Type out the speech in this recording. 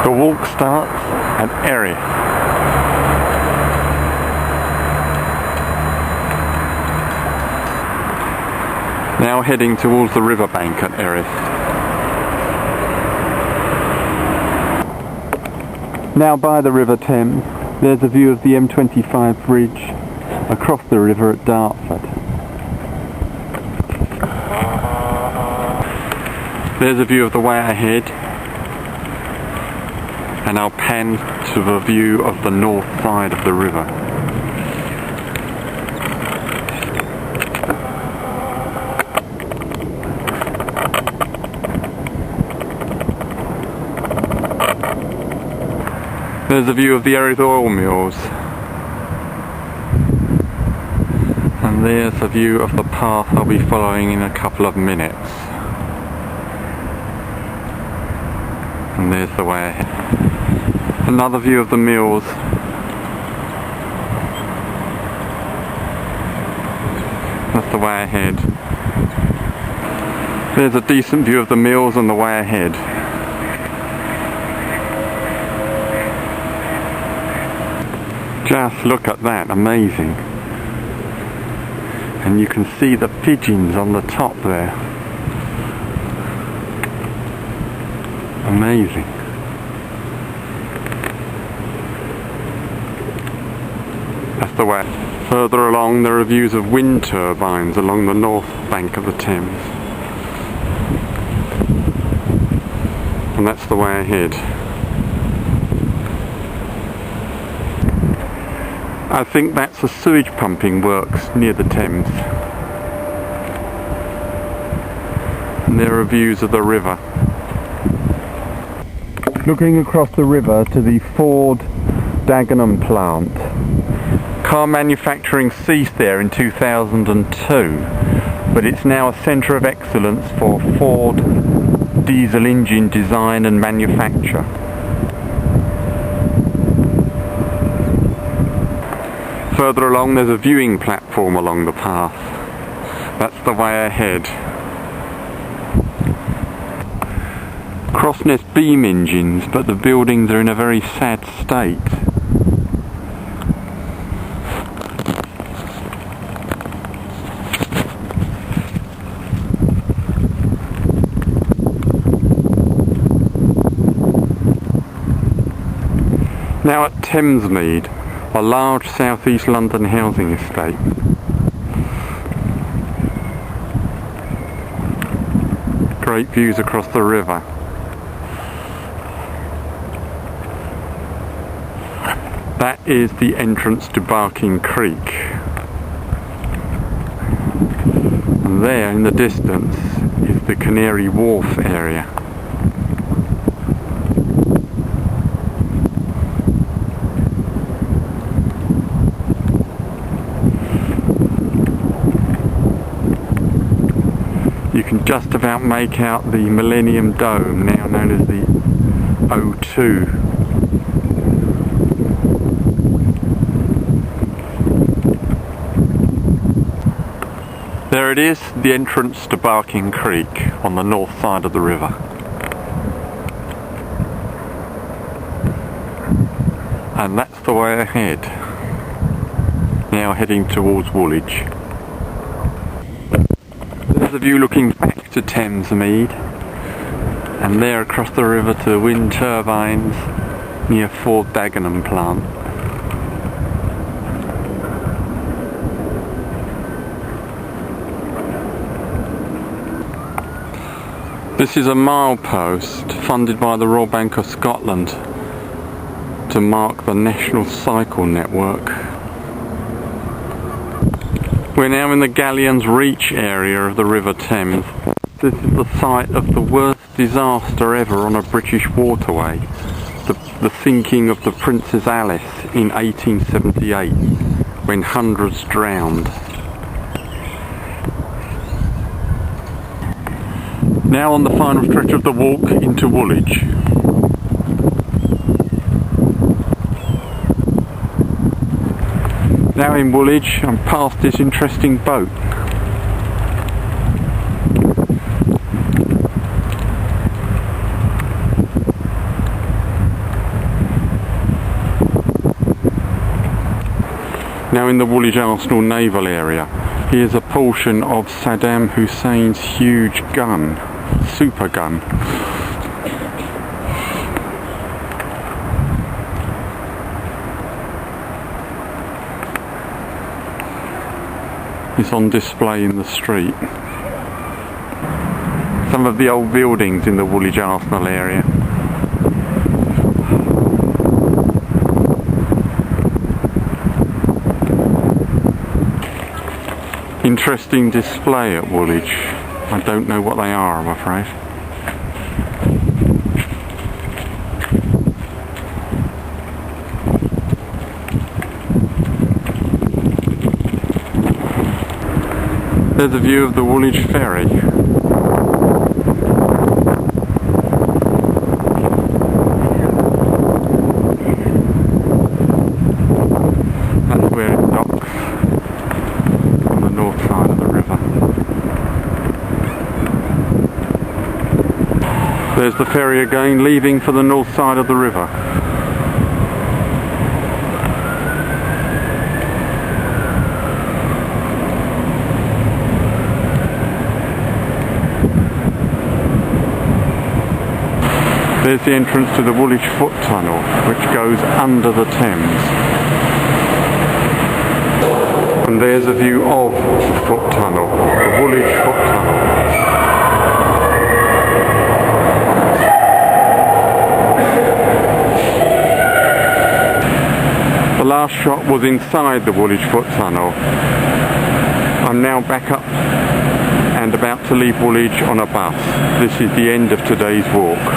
The walk starts at Erith. Now heading towards the riverbank at Erith. Now by the River Thames, there's a view of the M25 bridge across the river at Dartford. There's a view of the way ahead, and I'll pan to the view of the north side of the river. There's a view of the Erith Oil Mills, and there's a view of the path I'll be following in a couple of minutes. And there's the way ahead. Another view of the mills. That's the way ahead. There's a decent view of the mills and the way ahead. Just look at that, amazing. And you can see the pigeons on the top there. Amazing. That's the way. Further along there are views of wind turbines along the north bank of the Thames. And that's the way ahead. I think that's the sewage pumping works near the Thames. And there are views of the river. Looking across the river to the Ford Dagenham plant. Car manufacturing ceased there in 2002, but it's now a centre of excellence for Ford diesel engine design and manufacture. Further along there's a viewing platform along the path. That's the way ahead. Crossness Beam Engines, but the buildings are in a very sad state. Now at Thamesmead, a large southeast London housing estate. Great views across the river. That is the entrance to Barking Creek. And there in the distance is the Canary Wharf area. You can just about make out the Millennium Dome, now known as the O2. There it is, the entrance to Barking Creek on the north side of the river. And that's the way ahead. Now heading towards Woolwich. There's a view looking back to Thamesmead, and there across the river to wind turbines near Ford Dagenham plant. This is a milepost funded by the Royal Bank of Scotland to mark the National Cycle Network. We're now in the Galleons Reach area of the River Thames. This is the site of the worst disaster ever on a British waterway, the sinking of the Princess Alice in 1878, when hundreds drowned. Now on the final stretch of the walk into Woolwich. Now in Woolwich, I'm past this interesting boat. Now in the Woolwich Arsenal naval area, here's a portion of Saddam Hussein's huge gun, super gun. It's on display in the street. Some of the old buildings in the Woolwich Arsenal area. Interesting display at Woolwich. I don't know what they are, I'm afraid. There's a view of the Woolwich ferry. That's where it docks on the north side of the river. There's the ferry again, leaving for the north side of the river. There's the entrance to the Woolwich Foot Tunnel, which goes under the Thames. And there's a view of the Foot Tunnel, the Woolwich Foot Tunnel. The last shot was inside the Woolwich Foot Tunnel. I'm now back up and about to leave Woolwich on a bus. This is the end of today's walk.